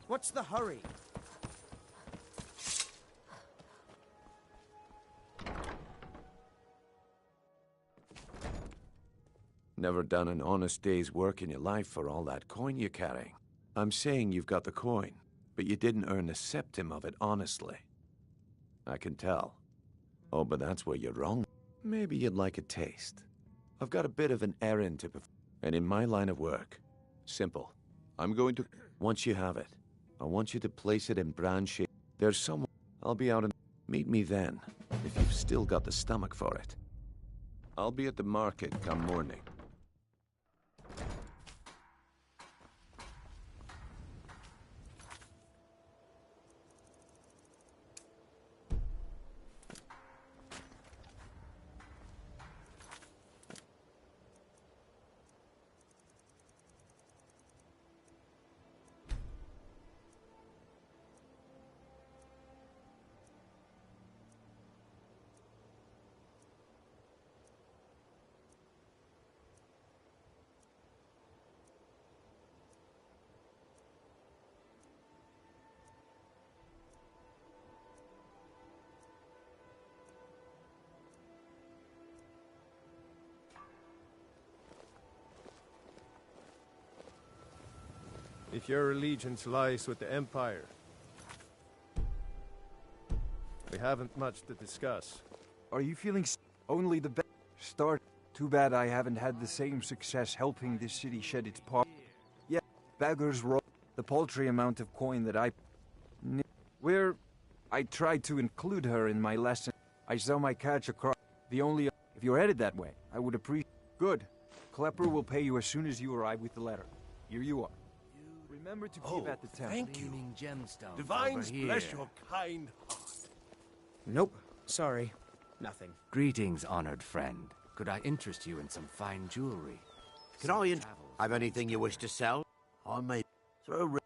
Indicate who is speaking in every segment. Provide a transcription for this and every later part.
Speaker 1: What's the hurry?
Speaker 2: Never done an honest day's work in your life for all that coin you're carrying. I'm saying you've got the coin, but you didn't earn a septim of it honestly. I can tell. Oh, but that's where you're wrong. Maybe you'd like a taste. I've got a bit of an errand to perform, and in my line of work, simple. I'm going to... Once you have it, I want you to place it in brand shape. There's someone... I'll be out and... Meet me then, if you've still got the stomach for it. I'll be at the market come morning.
Speaker 3: If your allegiance lies with the Empire, we haven't much to discuss.
Speaker 4: Are you feeling only the best start? Too bad I haven't had the same success helping this city shed its part. Yeah, beggars roll. The paltry amount of coin that I tried to include her in my lesson. I saw my catch across. If you're headed that way, I would appreciate. Good. Klepper will pay you as soon as you arrive with the letter. Here you are. Remember to keep at the temple.
Speaker 1: Thank you.
Speaker 5: Divines bless your kind heart.
Speaker 1: Nope. Sorry. Nothing.
Speaker 6: Greetings, honored friend. Could I interest you in some fine jewelry?
Speaker 7: Can I have anything you wish to sell? I may throw.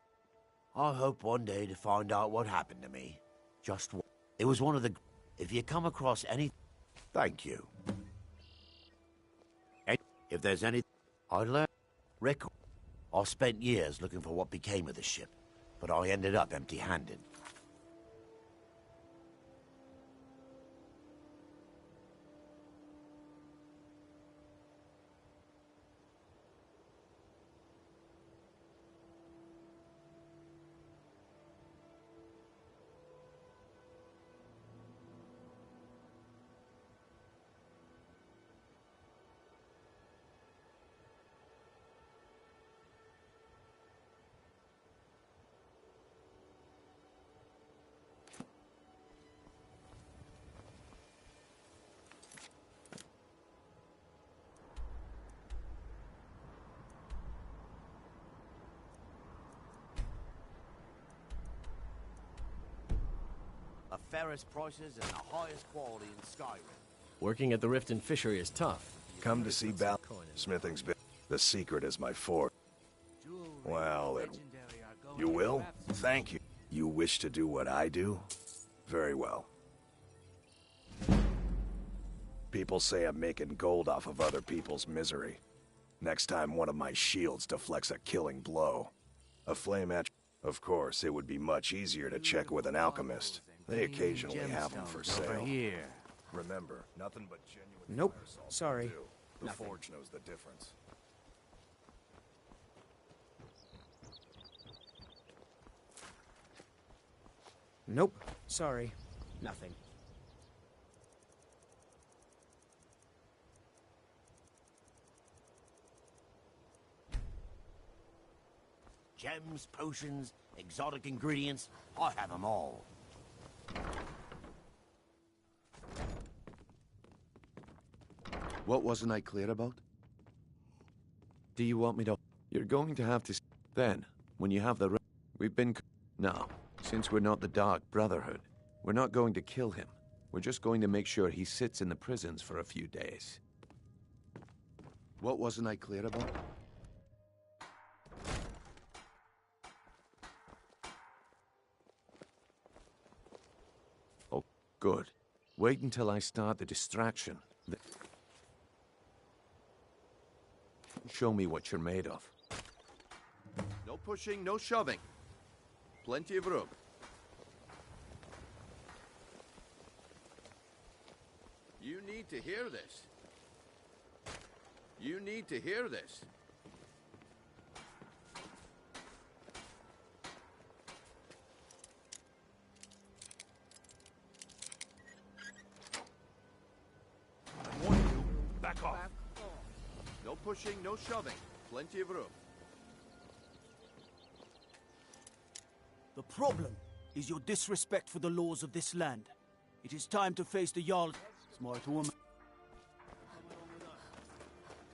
Speaker 7: I hope one day to find out what happened to me. Just one. It was one of the. If you come across any, thank you. If there's any, I learned. Record. I spent years looking for what became of the ship, but I ended up empty-handed. Fairest prices and the highest quality in Skyrim.
Speaker 5: Working at the Rift and Fishery is tough.
Speaker 8: Come to see Bal. Smithing's been. The secret is my forte. Well, you will? Thank you. You wish to do what I do? Very well. People say I'm making gold off of other people's misery. Next time one of my shields deflects a killing blow. A flame etch. Of course, it would be much easier to check with an alchemist. They occasionally have them for sale.
Speaker 6: Here.
Speaker 8: Remember, nothing but genuine.
Speaker 1: Nope. Sorry.
Speaker 8: The
Speaker 1: Nothing.
Speaker 8: Forge knows the difference.
Speaker 1: Nope. Sorry. Nothing.
Speaker 7: Gems, potions, exotic ingredients, I have them all.
Speaker 2: What wasn't I clear about? Do you want me to... You're going to have to... Then, when you have the... We've been... Now, since we're not the Dark Brotherhood, we're not going to kill him. We're just going to make sure he sits in the prisons for a few days. What wasn't I clear about? Oh, good. Wait until I start the distraction. Show me what you're made of.
Speaker 9: No pushing, no shoving.
Speaker 2: Plenty of room. You need to hear this. You need to hear this. I warn you, back off. No pushing, no shoving. Plenty of room.
Speaker 9: The problem is your disrespect for the laws of this land. It is time to face the Jarl. Smart woman.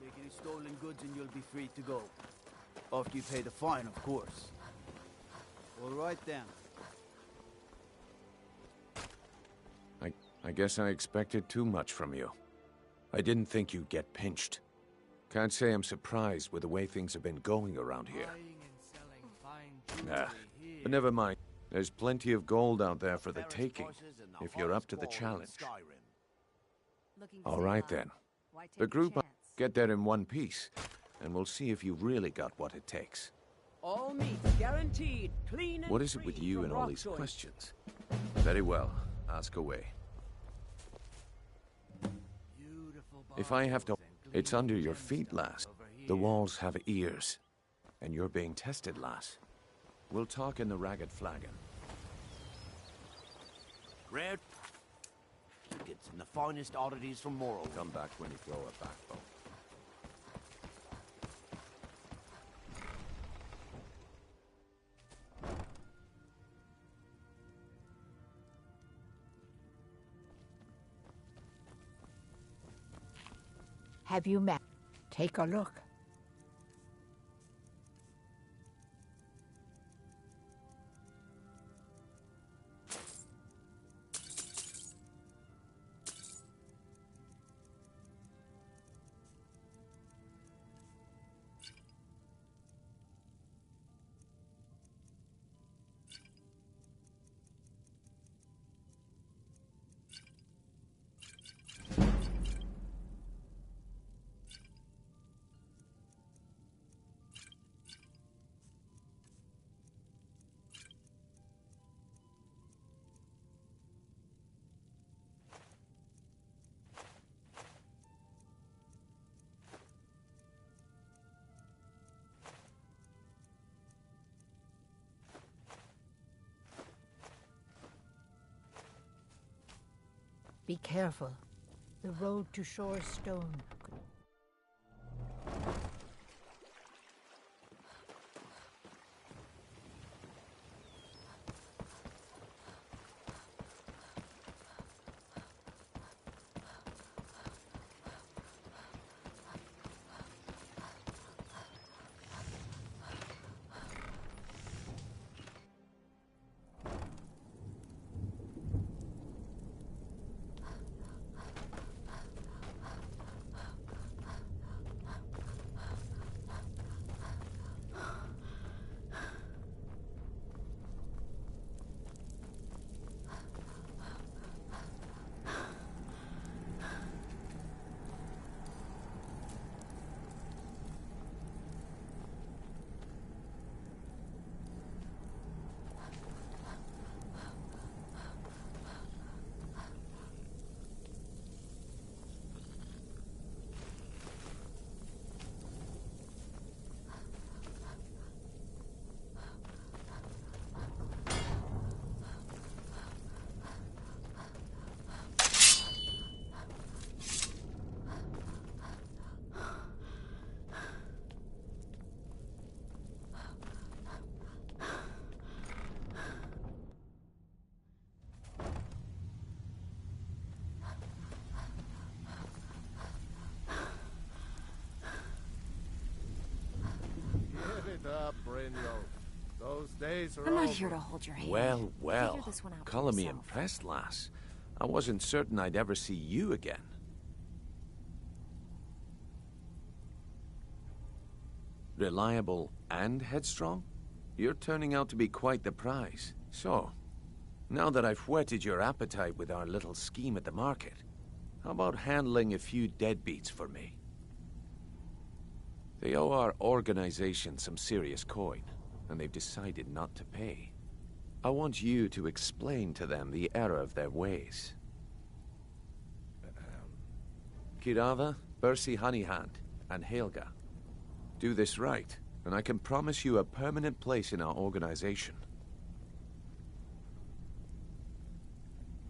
Speaker 9: Take any stolen goods and you'll be free to go. After you pay the fine, of course. All right then.
Speaker 2: I guess I expected too much from you. I didn't think you'd get pinched. Can't say I'm surprised with the way things have been going around here. Nah, but never mind. There's plenty of gold out there for the taking, if you're up to the challenge. All right then. The group will get there in one piece, and we'll see if you've really got what it takes.
Speaker 1: All meat guaranteed, clean and
Speaker 2: What is it with you and all these questions? Very well, ask away. If I have to... It's under your feet, lass. The walls have ears, and you're being tested, lass. We'll talk in the Ragged Flagon.
Speaker 7: Rare tickets and the finest oddities from Morrow.
Speaker 2: Come back when you throw a backbone.
Speaker 10: Have you met? Take a look. Be careful. The road to shore is stone.
Speaker 3: Up, Brynjolf. Those days are
Speaker 11: I'm not
Speaker 3: over.
Speaker 11: here to hold your hand.
Speaker 2: Well, well.
Speaker 11: Figure this one out for
Speaker 2: Color me
Speaker 11: yourself.
Speaker 2: impressed, lass. I wasn't certain I'd ever see you again. Reliable and headstrong? You're turning out to be quite the prize. So, now that I've whetted your appetite with our little scheme at the market, how about handling a few deadbeats for me? They owe our organization some serious coin, and they've decided not to pay. I want you to explain to them the error of their ways. Kirava, Bersi Honeyhand, and Helga. Do this right, and I can promise you a permanent place in our organization.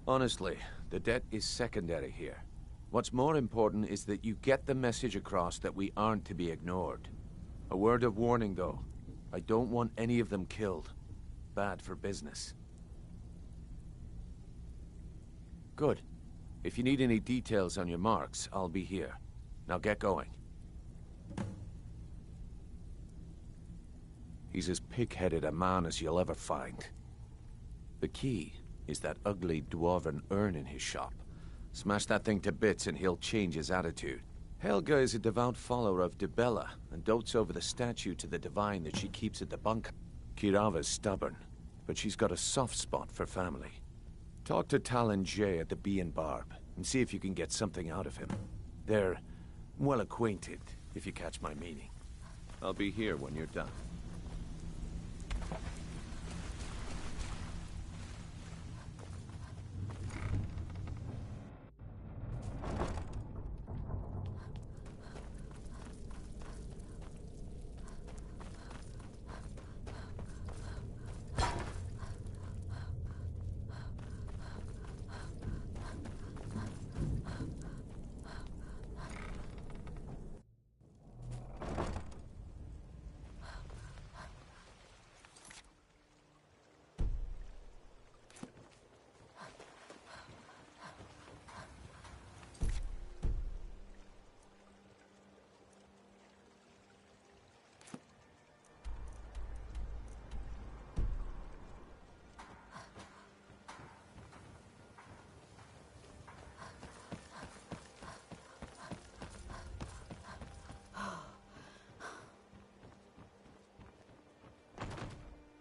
Speaker 2: Honestly, the debt is secondary here. What's more important is that you get the message across that we aren't to be ignored. A word of warning, though. I don't want any of them killed. Bad for business. Good. If you need any details on your marks, I'll be here. Now get going. He's as pig-headed a man as you'll ever find. The key is that ugly dwarven urn in his shop. Smash that thing to bits and he'll change his attitude. Helga is a devout follower of Dibella and dotes over the statue to the divine that she keeps at the bunker. Kirava's stubborn, but she's got a soft spot for family. Talk to Talon Jay at the Bee and Barb and see if you can get something out of him. They're well acquainted, if you catch my meaning. I'll be here when you're done.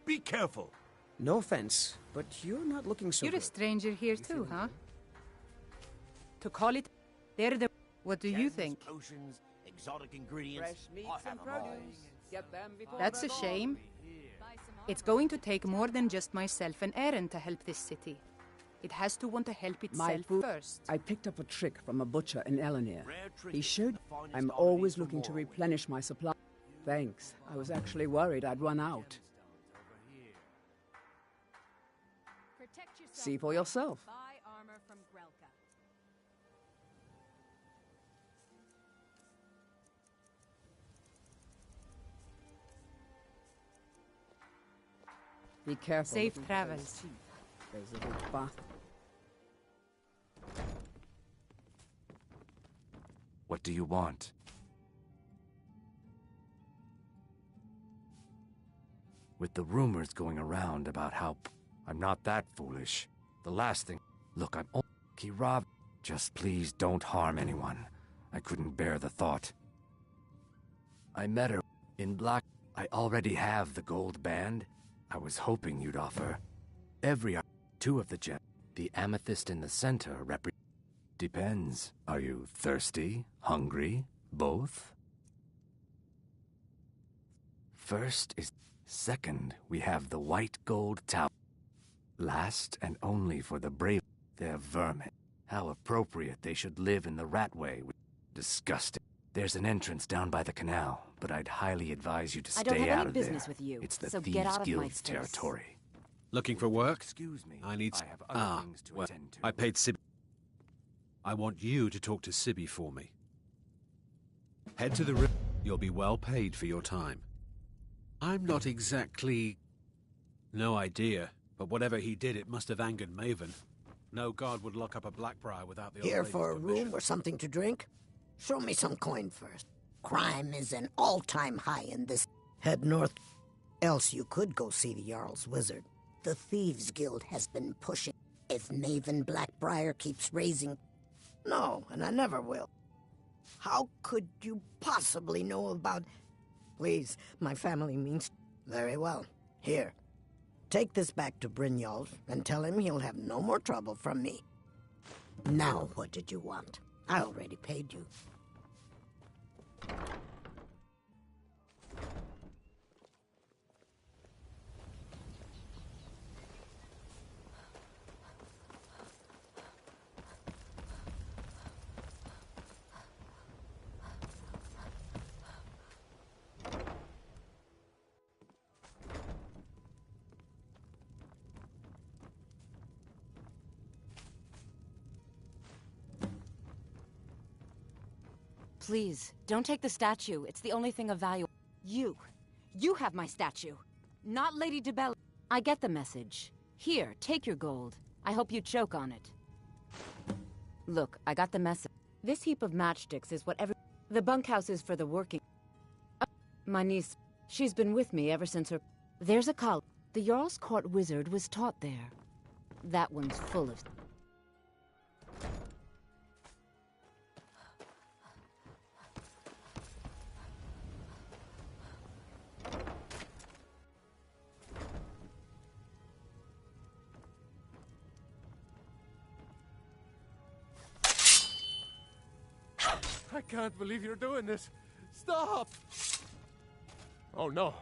Speaker 11: Be careful.
Speaker 1: No offense, but you're not looking so
Speaker 12: You're
Speaker 1: good.
Speaker 12: a stranger here too, huh? To call it... They're the... What do you think?
Speaker 7: Potions, exotic ingredients.
Speaker 1: Fresh meats
Speaker 7: I have
Speaker 1: and
Speaker 7: them all.
Speaker 1: produce. Get them before
Speaker 12: That's a
Speaker 1: they're gone.
Speaker 12: shame. It's going to take more than just myself and Eren to help this city. It has to want to help itself first.
Speaker 1: I picked up a trick from a butcher in Elenir.
Speaker 7: Rare treat,
Speaker 1: He showed
Speaker 7: the finest
Speaker 1: I'm
Speaker 7: oddities
Speaker 1: always
Speaker 7: from
Speaker 1: looking to
Speaker 7: Morrowind.
Speaker 1: replenish my supply. Thanks. I was actually worried I'd run out. See for yourself.
Speaker 12: Buy armor from Grelka.
Speaker 1: Be careful.
Speaker 12: Safe
Speaker 1: little
Speaker 12: travels.
Speaker 1: There's a big bath.
Speaker 6: What do you want? With the rumors going around about how... I'm not that foolish. The last thing... Look, I'm... Kirava... Just please don't harm anyone. I couldn't bear the thought. I met her in Black... I already have the gold band. I was hoping you'd offer. Two of the gems. The amethyst in the center Depends. Are you thirsty? Hungry? Both? First is... Second, we have the white gold tower. Last and only for the brave. They're vermin. How appropriate they should live in the Ratway. Disgusting. There's an entrance down by the canal, but I'd highly advise you to stay out of there.
Speaker 13: I don't have any business with you,
Speaker 6: It's the
Speaker 13: so get
Speaker 6: Thieves'
Speaker 13: out of my
Speaker 6: Guild's
Speaker 13: space.
Speaker 6: territory.
Speaker 11: Looking for work?
Speaker 6: Excuse me.
Speaker 11: I need...
Speaker 6: I have other things to attend to.
Speaker 11: I paid Sib... I want you to talk to Sibby for me. Head to the river. You'll be well paid for your time. I'm not exactly... No idea, but whatever he did, it must have angered Maven. No god would lock up a Blackbriar without the old
Speaker 14: Here
Speaker 11: lady's
Speaker 14: for a
Speaker 11: permission.
Speaker 14: room or something to drink? Show me some coin first. Crime is an all-time high in this. Head north. Else you could go see the Jarl's Wizard. The Thieves' Guild has been pushing. If Maven Blackbriar keeps raising... No, and I never will. How could you possibly know about... Please, my family means... Very well. Here. Take this back to Brynjolf and tell him he'll have no more trouble from me. Now, what did you want? I already paid you.
Speaker 13: Please, don't take the statue. It's the only thing of value. You have my statue, not Lady DeBella. I get the message. Here, take your gold. I hope you choke on it. Look, I got the message. This heap of matchsticks is what the bunkhouse is for the working. My niece, she's been with me ever since her... There's a college. The Jarl's Court wizard was taught there. That one's full of...
Speaker 3: I can't believe you're doing this. Stop! Oh no.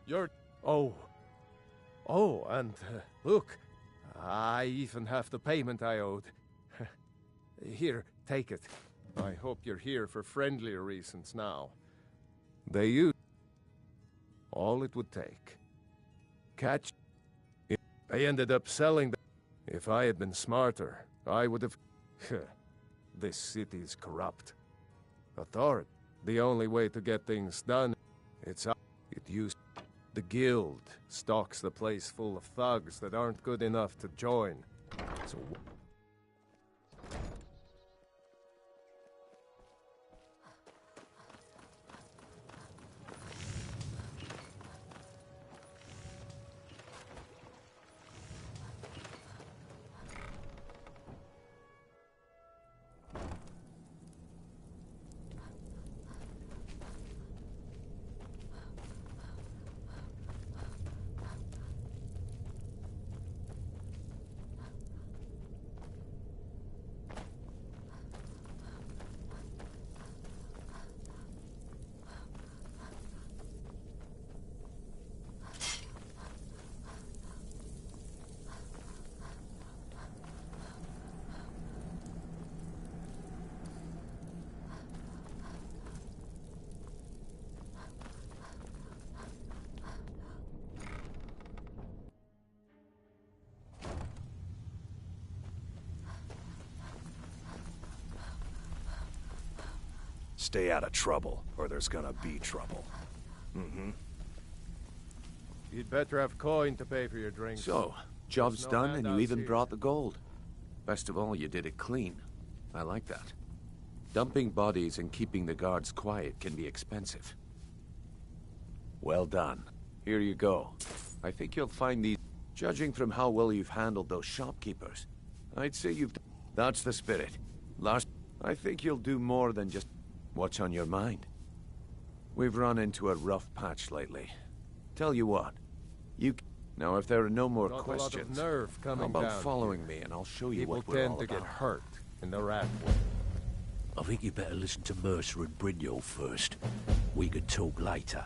Speaker 3: You're... Oh. Oh, and look. I even have the payment I owed. Here, take it. I hope you're here for friendlier reasons now. They use all it would take. Catch... I ended up selling them. If I had been smarter, I would have... This city's corrupt. Authority. The only way to get things done, it used... The guild stocks the place full of thugs that aren't good enough to join. So...
Speaker 8: Stay out of trouble, or there's gonna be trouble. Mm-hmm.
Speaker 3: You'd better have coin to pay for your drinks.
Speaker 2: So, job's done and you even
Speaker 3: here.
Speaker 2: brought the gold. Best of all, you did it clean. I like that. Dumping bodies and keeping the guards quiet can be expensive. Well done. Here you go. I think you'll find these... Judging from how well you've handled those shopkeepers, I'd say you've... That's the spirit. Last... I think you'll do more than just... What's on your mind? We've run into a rough patch lately. Tell you what, now if there are no more
Speaker 3: Got
Speaker 2: questions,
Speaker 3: a lot of nerve coming
Speaker 2: how about
Speaker 3: down
Speaker 2: following
Speaker 3: here?
Speaker 2: me and I'll show you
Speaker 3: People
Speaker 2: what we're all
Speaker 3: tend to
Speaker 2: about.
Speaker 3: get hurt in the rat way.
Speaker 15: I think you better listen to Mercer and Brynjolf first. We could talk later.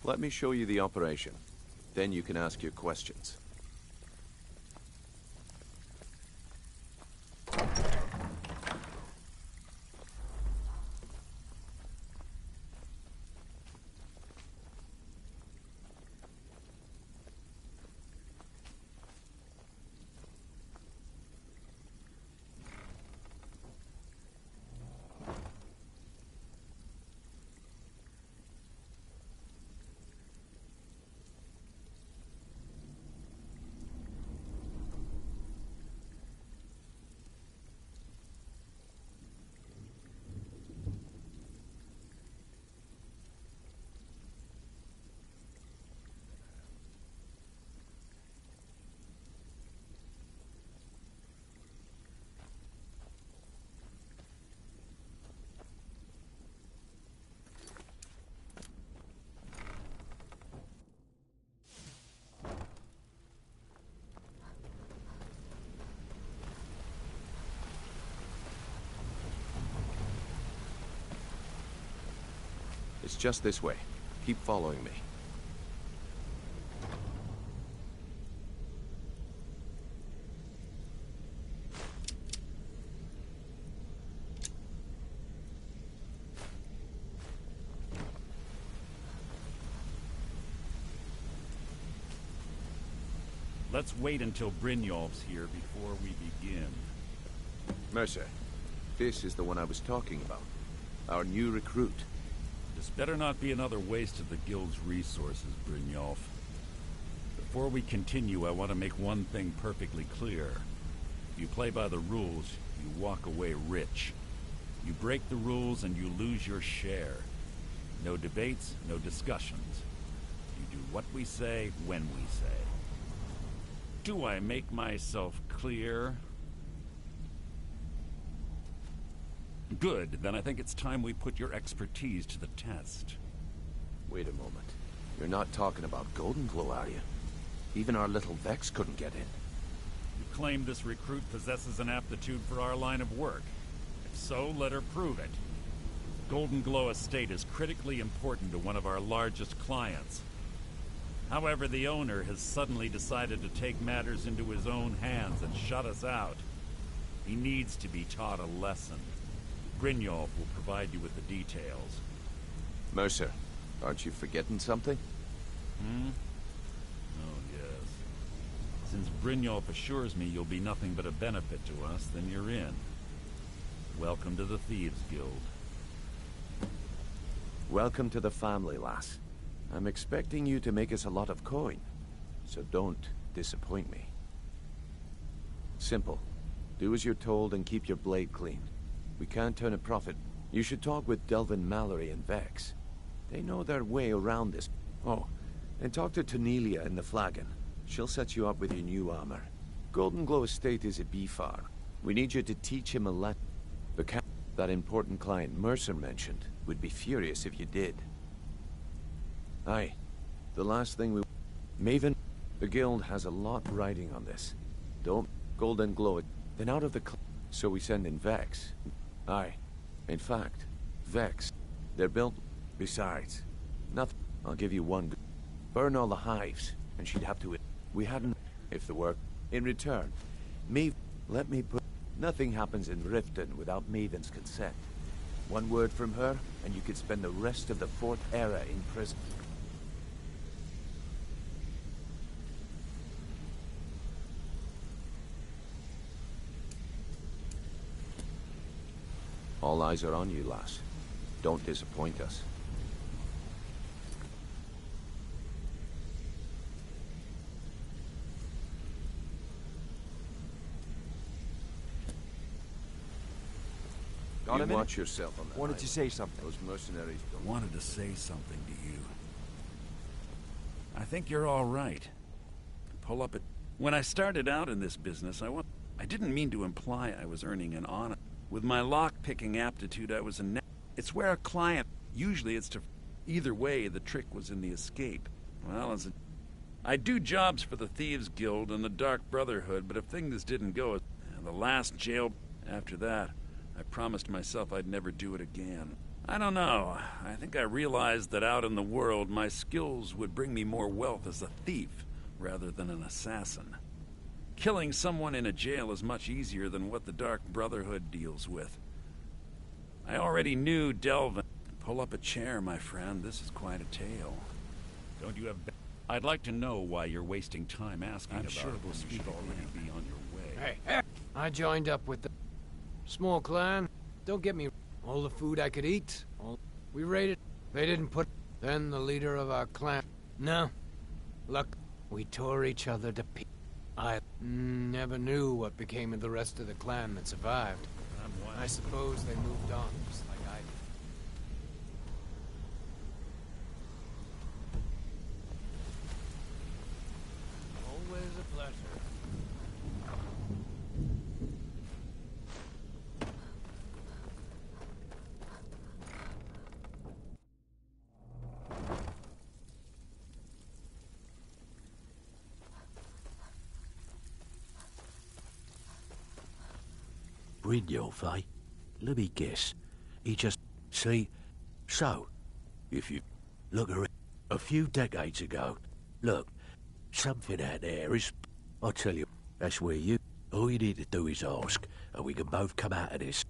Speaker 2: Let me show you the operation. Then you can ask your questions. It's just this way. Keep following me.
Speaker 16: Let's wait until Brynjolf's here before we begin.
Speaker 2: Mercer, this is the one I was talking about. Our new recruit.
Speaker 16: This better not be another waste of the Guild's resources, Brynjolf. Before we continue, I want to make one thing perfectly clear. If you play by the rules, you walk away rich. You break the rules and you lose your share. No debates, no discussions. You do what we say, when we say. Do I make myself clear? Good, then I think it's time we put your expertise to the test.
Speaker 2: Wait a moment. You're not talking about Golden Glow, are you? Even our little Vex couldn't get in.
Speaker 16: You claim this recruit possesses an aptitude for our line of work. If so, let her prove it. Golden Glow Estate is critically important to one of our largest clients. However, the owner has suddenly decided to take matters into his own hands and shut us out. He needs to be taught a lesson. Brynjolf will provide you with the details.
Speaker 2: Mercer, aren't you forgetting something?
Speaker 16: Oh, yes. Since Brynjolf assures me you'll be nothing but a benefit to us, then you're in. Welcome to the Thieves Guild.
Speaker 2: Welcome to the family, lass. I'm expecting you to make us a lot of coin, so don't disappoint me. Simple. Do as you're told and keep your blade clean. We can't turn a profit. You should talk with Delvin Mallory and Vex. They know their way around this. Oh, and talk to Tonelia in the Flagon. She'll set you up with your new armor. Golden Glow Estate is a beefar. We need you to teach him a lesson. That important client Mercer mentioned would be furious if you did. Aye. The last thing we... Maven, the Guild has a lot riding on this. Don't Golden Glow it, then out of the... So we send in Vex. Aye. In fact, Vex. They're built... Besides, nothing... I'll give you one... Burn all the hives, and she'd have to... We hadn't... If the work... In return, Maven... Let me put... Nothing happens in Riften without Maven's consent. One word from her, and you could spend the rest of the Fourth Era in prison. All eyes are on you, lass. Don't disappoint us.
Speaker 4: Got a minute?
Speaker 2: Watch yourself on that.
Speaker 4: Wanted to say something.
Speaker 2: Those mercenaries don't...
Speaker 16: Wanted to say something to you. I think you're all right. Pull up it. When I started out in this business, I didn't mean to imply I was earning an honor. With my lock-picking aptitude, I was a It's where a client... Usually it's to... Either way, the trick was in the escape. Well, I do jobs for the Thieves Guild and the Dark Brotherhood, but if things didn't go... The last jail... After that, I promised myself I'd never do it again. I don't know. I think I realized that out in the world, my skills would bring me more wealth as a thief, rather than an assassin. Killing someone in a jail is much easier than what the Dark Brotherhood deals with. I already knew Delvin. Pull up a chair, my friend. This is quite a tale. Don't you have... I'd like to know why you're wasting time asking about it. I'm sure we'll speak already be on your way.
Speaker 17: Hey, I joined up with the small clan. Don't get me... All the food I could eat. We raided. They didn't put... Then the leader of our clan... No. Look, we tore each other to pieces. I never knew what became of the rest of the clan that survived. I suppose they moved on, just like I did. Always a pleasure.
Speaker 15: Brynjolf, eh? Let me guess. He just... See? So, If you look around a few decades ago, look, something out there is... I tell you, that's where you... All you need to do is ask, and we can both come out of this.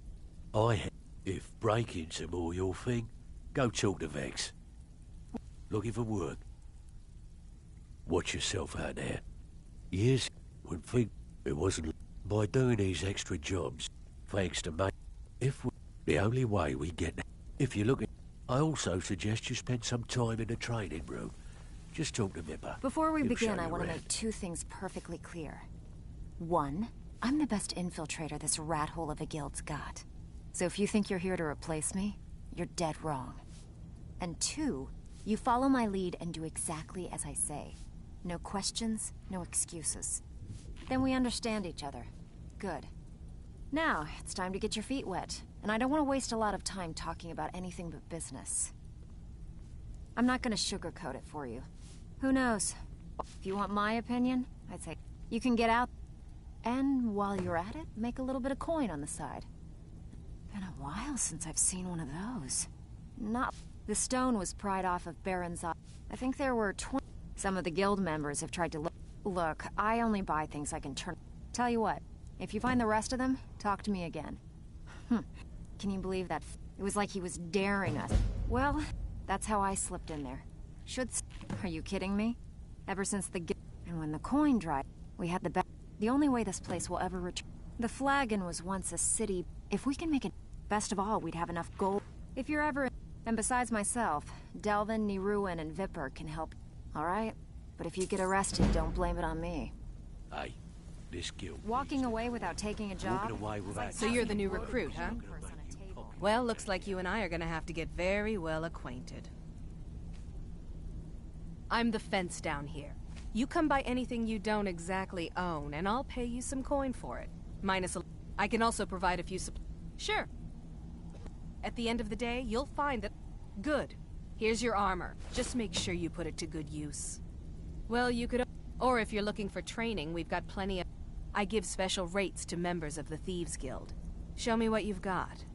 Speaker 15: If break-ins are more your thing, go talk to Vex. Looking for work. Watch yourself out there. Years would think it wasn't by doing these extra jobs, thanks to me. The only way we get... If you're looking... I also suggest you spend some time in the training room. Just talk to Mipper.
Speaker 13: Before we
Speaker 15: He'll
Speaker 13: begin,
Speaker 15: show
Speaker 13: I
Speaker 15: you
Speaker 13: want to
Speaker 15: around.
Speaker 13: make two things perfectly clear. One, I'm the best infiltrator this rat hole of a guild's got. So if you think you're here to replace me, you're dead wrong. And two, you follow my lead and do exactly as I say. No questions, no excuses. Then we understand each other. Good. Now, it's time to get your feet wet. And I don't want to waste a lot of time talking about anything but business. I'm not going to sugarcoat it for you. Who knows? If you want my opinion, I'd say you can get out, and while you're at it, make a little bit of coin on the side. Been a while since I've seen one of those. Not... The stone was pried off of Baron's eye. I think there were 20... Some of the guild members have tried to look... Look, I only buy things I can turn... Tell you what, if you find the rest of them, talk to me again. Can you believe that? It was like he was daring us. Well, that's how I slipped in there. Are you kidding me? Ever since the... And when the coin dried, we had the best... The only way this place will ever return... The Flagon was once a city. If we can make it... Best of all, we'd have enough gold. If you're ever... And besides myself, Delvin, Niruin, and Vipper can help. Alright? But if you get arrested, don't blame it on me.
Speaker 15: Hey, this guild...
Speaker 13: Walking away without taking a job?
Speaker 15: Walking away without...
Speaker 12: So you're the new recruit, huh? Well, looks like you and I are gonna have to get very well acquainted. I'm the fence down here. You come by anything you don't exactly own, and I'll pay you some coin for it. Minus a... I can also provide a few Sure. At the end of the day, you'll find that... Good. Here's your armor. Just make sure you put it to good use. Well, you could... Or if you're looking for training, we've got plenty of... I give special rates to members of the Thieves Guild. Show me what you've got.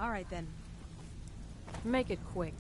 Speaker 12: All right, then. Make it quick.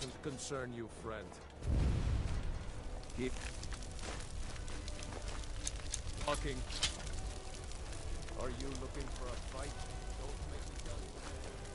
Speaker 3: doesn't concern you, friend.
Speaker 4: Keep
Speaker 3: talking. Are you looking for a fight? Don't make me tell you.